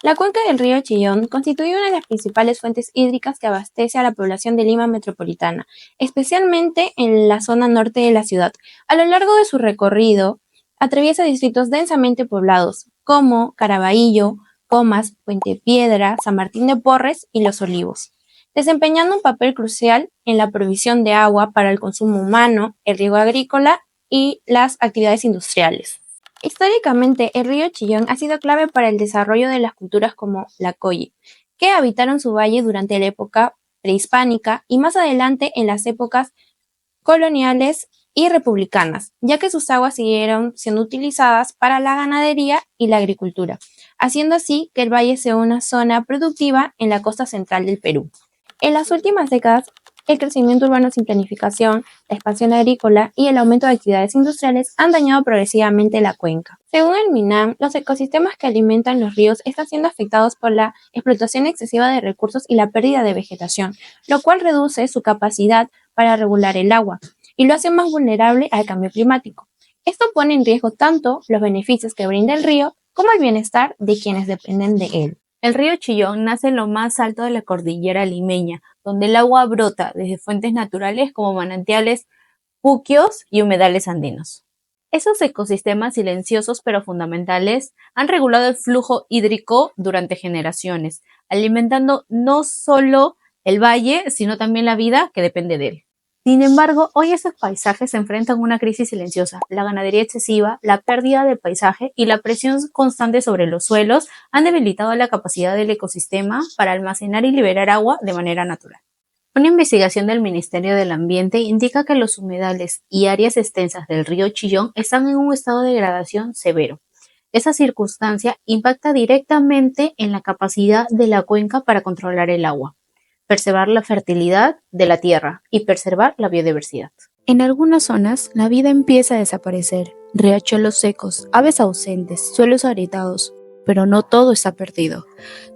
La cuenca del río Chillón constituye una de las principales fuentes hídricas que abastece a la población de Lima metropolitana, especialmente en la zona norte de la ciudad. A lo largo de su recorrido, atraviesa distritos densamente poblados, como Caraballo, Comas, Puente Piedra, San Martín de Porres y Los Olivos, desempeñando un papel crucial en la provisión de agua para el consumo humano, el riego agrícola y las actividades industriales. Históricamente, el río Chillón ha sido clave para el desarrollo de las culturas como la Coyi, que habitaron su valle durante la época prehispánica y más adelante en las épocas coloniales y republicanas, ya que sus aguas siguieron siendo utilizadas para la ganadería y la agricultura, haciendo así que el valle sea una zona productiva en la costa central del Perú. En las últimas décadas, el crecimiento urbano sin planificación, la expansión agrícola y el aumento de actividades industriales han dañado progresivamente la cuenca. Según el MINAM, los ecosistemas que alimentan los ríos están siendo afectados por la explotación excesiva de recursos y la pérdida de vegetación, lo cual reduce su capacidad para regular el agua y lo hace más vulnerable al cambio climático. Esto pone en riesgo tanto los beneficios que brinda el río como el bienestar de quienes dependen de él. El río Chillón nace en lo más alto de la cordillera limeña, donde el agua brota desde fuentes naturales como manantiales, puquios y humedales andinos. Esos ecosistemas silenciosos pero fundamentales han regulado el flujo hídrico durante generaciones, alimentando no solo el valle, sino también la vida que depende de él. Sin embargo, hoy esos paisajes se enfrentan a una crisis silenciosa. La ganadería excesiva, la pérdida del paisaje y la presión constante sobre los suelos han debilitado la capacidad del ecosistema para almacenar y liberar agua de manera natural. Una investigación del Ministerio del Ambiente indica que los humedales y áreas extensas del río Chillón están en un estado de degradación severo. Esa circunstancia impacta directamente en la capacidad de la cuenca para controlar el agua, preservar la fertilidad de la tierra y preservar la biodiversidad. En algunas zonas, la vida empieza a desaparecer. Riachuelos secos, aves ausentes, suelos agrietados, pero no todo está perdido.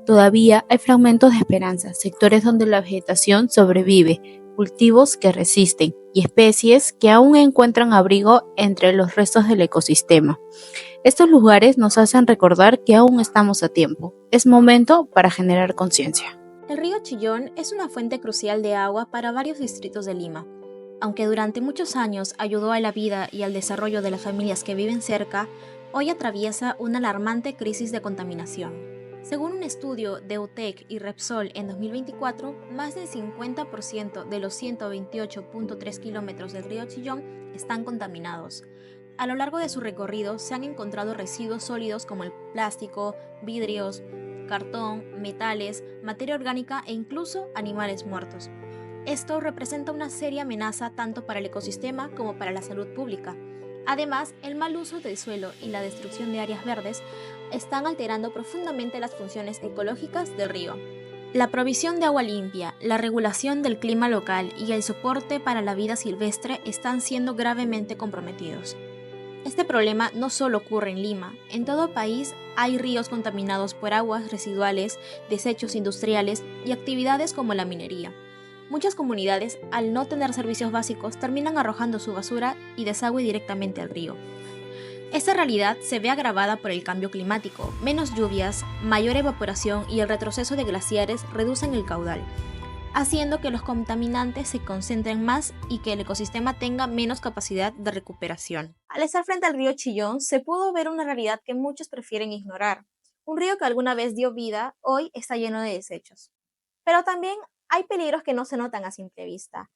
Todavía hay fragmentos de esperanza, sectores donde la vegetación sobrevive, cultivos que resisten y especies que aún encuentran abrigo entre los restos del ecosistema. Estos lugares nos hacen recordar que aún estamos a tiempo. Es momento para generar conciencia. El río Chillón es una fuente crucial de agua para varios distritos de Lima. Aunque durante muchos años ayudó a la vida y al desarrollo de las familias que viven cerca, hoy atraviesa una alarmante crisis de contaminación. Según un estudio de UTEC y Repsol en 2024, más del 50% de los 128.3 kilómetros del río Chillón están contaminados. A lo largo de su recorrido se han encontrado residuos sólidos como el plástico, vidrios, cartón, metales, materia orgánica e incluso animales muertos. Esto representa una seria amenaza tanto para el ecosistema como para la salud pública. Además, el mal uso del suelo y la destrucción de áreas verdes están alterando profundamente las funciones ecológicas del río. La provisión de agua limpia, la regulación del clima local y el soporte para la vida silvestre están siendo gravemente comprometidos. Este problema no solo ocurre en Lima, en todo país hay ríos contaminados por aguas residuales, desechos industriales y actividades como la minería. Muchas comunidades, al no tener servicios básicos, terminan arrojando su basura y desagüe directamente al río. Esta realidad se ve agravada por el cambio climático. Menos lluvias, mayor evaporación y el retroceso de glaciares reducen el caudal, haciendo que los contaminantes se concentren más y que el ecosistema tenga menos capacidad de recuperación. Al estar frente al río Chillón, se pudo ver una realidad que muchos prefieren ignorar. Un río que alguna vez dio vida, hoy está lleno de desechos. Pero también hay peligros que no se notan a simple vista.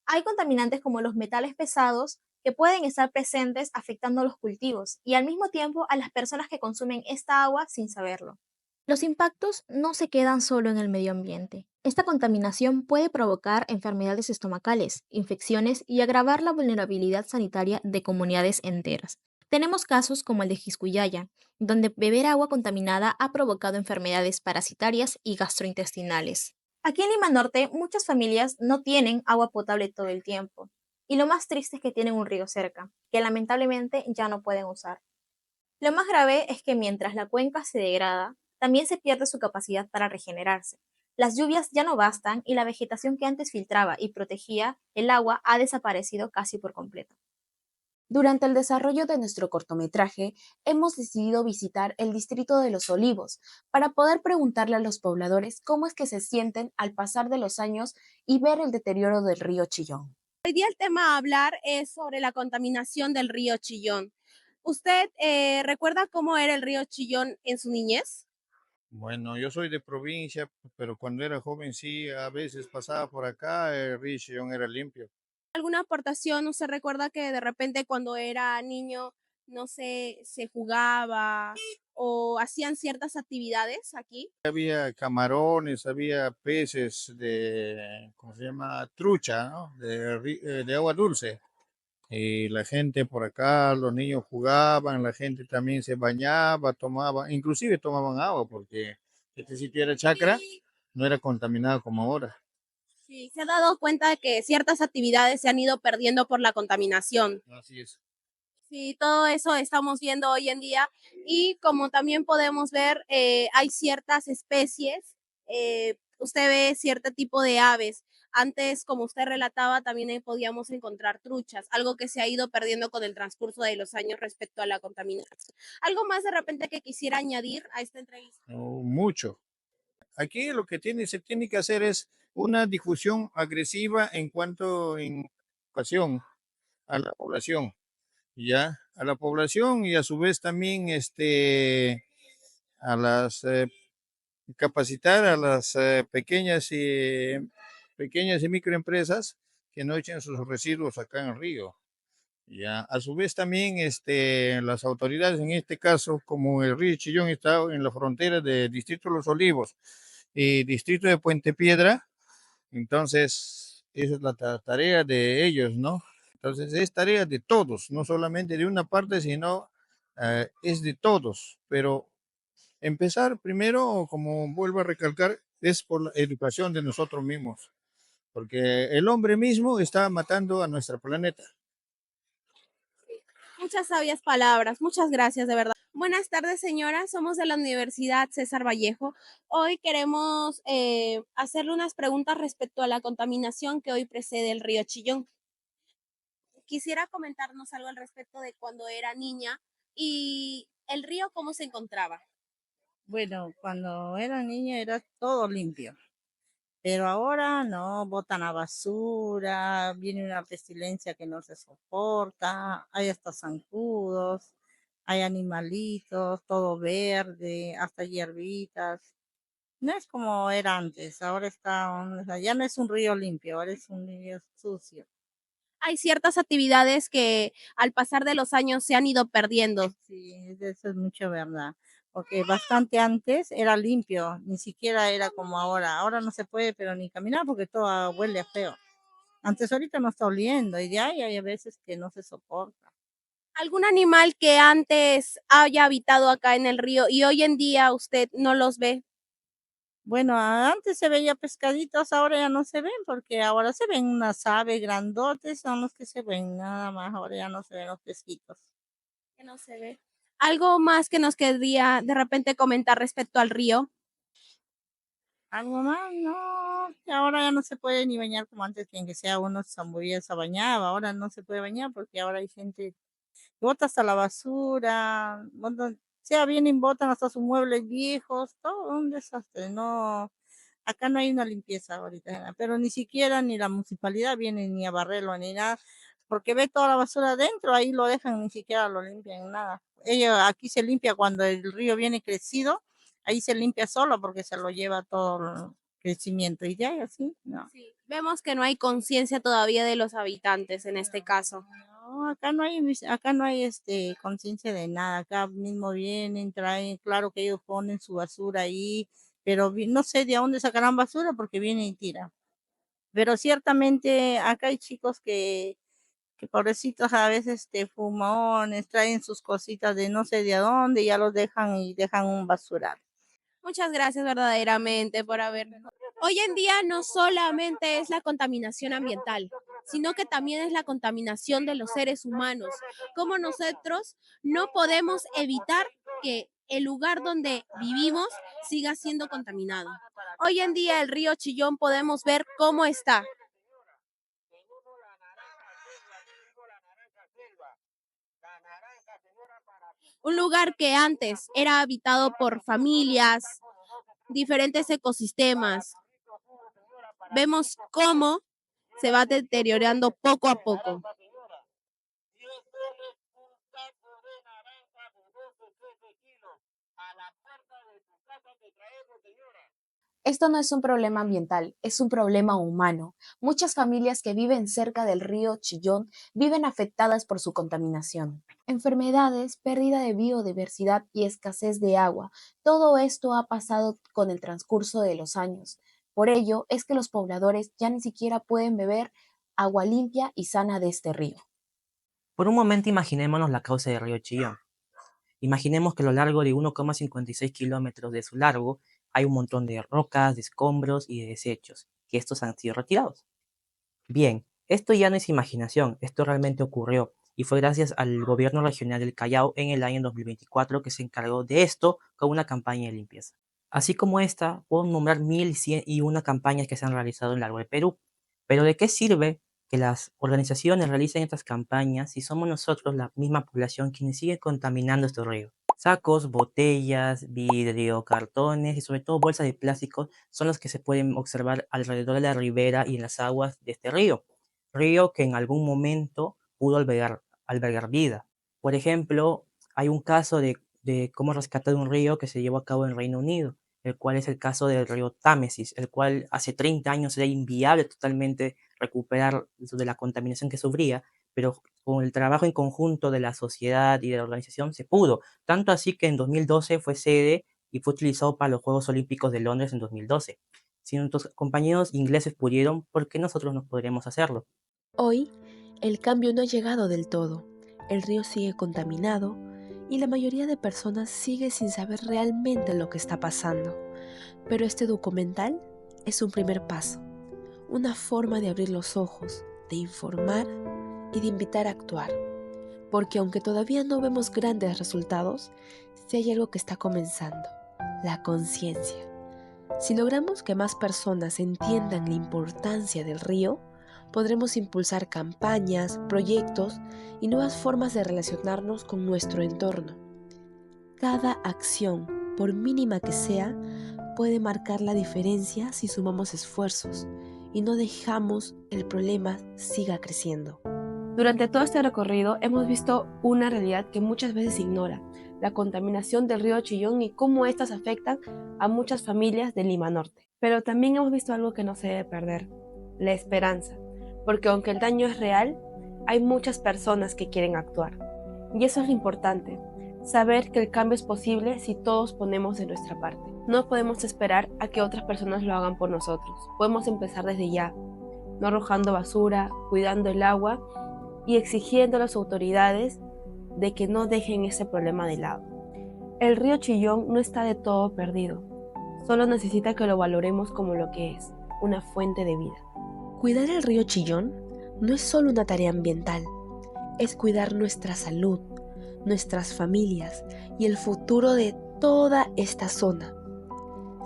Hay contaminantes como los metales pesados que pueden estar presentes afectando a los cultivos y al mismo tiempo a las personas que consumen esta agua sin saberlo. Los impactos no se quedan solo en el medio ambiente. Esta contaminación puede provocar enfermedades estomacales, infecciones y agravar la vulnerabilidad sanitaria de comunidades enteras. Tenemos casos como el de Quiscuyaya, donde beber agua contaminada ha provocado enfermedades parasitarias y gastrointestinales. Aquí en Lima Norte, muchas familias no tienen agua potable todo el tiempo. Y lo más triste es que tienen un río cerca, que lamentablemente ya no pueden usar. Lo más grave es que mientras la cuenca se degrada, también se pierde su capacidad para regenerarse. Las lluvias ya no bastan y la vegetación que antes filtraba y protegía el agua ha desaparecido casi por completo. Durante el desarrollo de nuestro cortometraje, hemos decidido visitar el distrito de Los Olivos para poder preguntarle a los pobladores cómo es que se sienten al pasar de los años y ver el deterioro del río Chillón. Hoy día el tema a hablar es sobre la contaminación del río Chillón. ¿Usted recuerda cómo era el río Chillón en su niñez? Bueno, yo soy de provincia, pero cuando era joven sí, a veces pasaba por acá, el río Chillón era limpio. ¿Alguna aportación? ¿Usted recuerda que de repente cuando era niño, no sé, se jugaba o hacían ciertas actividades aquí? Había camarones, había peces de, ¿cómo se llama? Trucha, ¿no? De agua dulce. Y la gente por acá, los niños jugaban, la gente también se bañaba, tomaba, inclusive tomaban agua, porque este sitio era chacra, no era contaminado como ahora. Sí, se ha dado cuenta de que ciertas actividades se han ido perdiendo por la contaminación. Así es. Sí, todo eso estamos viendo hoy en día y como también podemos ver, hay ciertas especies, usted ve cierto tipo de aves. Antes, como usted relataba, también podíamos encontrar truchas, algo que se ha ido perdiendo con el transcurso de los años respecto a la contaminación. ¿Algo más de repente que quisiera añadir a esta entrevista? No, mucho. Aquí lo que se tiene que hacer es una difusión agresiva en cuanto en educación a la población, ya, a la población y a su vez también a las capacitar a las pequeñas y microempresas que no echen sus residuos acá en el río. Ya, a su vez también las autoridades, en este caso, como el río Chillón está en la frontera de Distrito Los Olivos y Distrito de Puente Piedra, entonces esa es la tarea de ellos, ¿no? Entonces es tarea de todos, no solamente de una parte, sino es de todos. Pero empezar primero, como vuelvo a recalcar, es por la educación de nosotros mismos, porque el hombre mismo está matando a nuestro planeta. Muchas sabias palabras, muchas gracias de verdad. Buenas tardes, señora. Somos de la Universidad César Vallejo. Hoy queremos hacerle unas preguntas respecto a la contaminación que hoy precede el río Chillón. Quisiera comentarnos algo al respecto de cuando era niña y el río cómo se encontraba. Bueno, cuando era niña era todo limpio, pero ahora no, botan a basura, viene una pestilencia que no se soporta, hay hasta zancudos, hay animalitos, todo verde, hasta hierbitas. No es como era antes, ahora está, o sea, ya no es un río limpio, ahora es un río sucio. Hay ciertas actividades que al pasar de los años se han ido perdiendo. Sí, eso es mucho verdad, porque bastante antes era limpio, ni siquiera era como ahora. Ahora no se puede, pero ni caminar porque todo huele a feo. Antes ahorita no está oliendo y de ahí hay a veces que no se soporta. ¿Algún animal que antes haya habitado acá en el río y hoy en día usted no los ve? Bueno, antes se veía pescaditos, ahora ya no se ven porque ahora se ven unas aves grandotes, son los que se ven nada más, ahora ya no se ven los pesquitos. Que no se ve. ¿Algo más que nos querría de repente comentar respecto al río? Algo más, no, que ahora ya no se puede ni bañar como antes, que en que sea uno se zambullía, se bañaba, ahora no se puede bañar porque ahora hay gente bota hasta la basura, botan, sea vienen, botan hasta sus muebles viejos, todo un desastre, no, acá no hay una limpieza ahorita, pero ni siquiera ni la municipalidad viene ni a barrerlo ni nada, porque ve toda la basura adentro, ahí lo dejan, ni siquiera lo limpian, nada. Aquí se limpia cuando el río viene crecido, ahí se limpia solo porque se lo lleva todo el crecimiento y ya, y así, no. Sí, vemos que no hay conciencia todavía de los habitantes en este caso. No, acá no hay conciencia de nada, acá mismo vienen, traen, claro que ellos ponen su basura ahí, pero no sé de dónde sacarán basura porque vienen y tiran. Pero ciertamente acá hay chicos que pobrecitos a veces fumones, traen sus cositas de no sé de dónde, y ya los dejan y dejan un basural. Muchas gracias verdaderamente por haber. Hoy en día no solamente es la contaminación ambiental, sino que también es la contaminación de los seres humanos. Como nosotros no podemos evitar que el lugar donde vivimos siga siendo contaminado. Hoy en día el río Chillón podemos ver cómo está. Un lugar que antes era habitado por familias, diferentes ecosistemas. Vemos cómo se va deteriorando poco a poco. Esto no es un problema ambiental, es un problema humano. Muchas familias que viven cerca del río Chillón viven afectadas por su contaminación. Enfermedades, pérdida de biodiversidad y escasez de agua. Todo esto ha pasado con el transcurso de los años. Por ello es que los pobladores ya ni siquiera pueden beber agua limpia y sana de este río. Por un momento imaginémonos la causa del río Chillón. Imaginemos que a lo largo de 1,56 kilómetros de su largo hay un montón de rocas, de escombros y de desechos, que estos han sido retirados. Bien, esto ya no es imaginación, esto realmente ocurrió, y fue gracias al gobierno regional del Callao en el año 2024 que se encargó de esto con una campaña de limpieza. Así como esta, puedo nombrar 1101 campañas que se han realizado en largo de Perú. Pero ¿de qué sirve que las organizaciones realicen estas campañas si somos nosotros, la misma población, quienes siguen contaminando estos ríos? Sacos, botellas, vidrio, cartones y sobre todo bolsas de plástico son los que se pueden observar alrededor de la ribera y en las aguas de este río. Río que en algún momento pudo albergar vida. Por ejemplo, hay un caso de cómo rescatar un río que se llevó a cabo en Reino Unido, el cual es el caso del río Támesis, el cual hace 30 años era inviable totalmente recuperar de la contaminación que sufría, pero con el trabajo en conjunto de la sociedad y de la organización se pudo, tanto así que en 2012 fue sede y fue utilizado para los Juegos Olímpicos de Londres en 2012. Si nuestros compañeros ingleses pudieron, ¿por qué nosotros no podremos hacerlo? Hoy, el cambio no ha llegado del todo. El río sigue contaminado y la mayoría de personas sigue sin saber realmente lo que está pasando. Pero este documental es un primer paso, una forma de abrir los ojos, de informar y de invitar a actuar. Porque aunque todavía no vemos grandes resultados, sí hay algo que está comenzando, la conciencia. Si logramos que más personas entiendan la importancia del río, podremos impulsar campañas, proyectos y nuevas formas de relacionarnos con nuestro entorno. Cada acción, por mínima que sea, puede marcar la diferencia si sumamos esfuerzos y no dejamos el problema siga creciendo. Durante todo este recorrido hemos visto una realidad que muchas veces se ignora, la contaminación del río Chillón y cómo estas afectan a muchas familias de Lima Norte. Pero también hemos visto algo que no se debe perder, la esperanza, porque aunque el daño es real, hay muchas personas que quieren actuar. Y eso es lo importante, saber que el cambio es posible si todos ponemos de nuestra parte. No podemos esperar a que otras personas lo hagan por nosotros, podemos empezar desde ya, no arrojando basura, cuidando el agua y exigiendo a las autoridades de que no dejen ese problema de lado. El río Chillón no está de todo perdido, solo necesita que lo valoremos como lo que es, una fuente de vida. Cuidar el río Chillón no es solo una tarea ambiental, es cuidar nuestra salud, nuestras familias y el futuro de toda esta zona.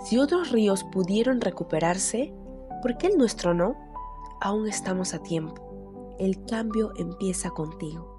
Si otros ríos pudieron recuperarse, ¿por qué el nuestro no? Aún estamos a tiempo. El cambio empieza contigo.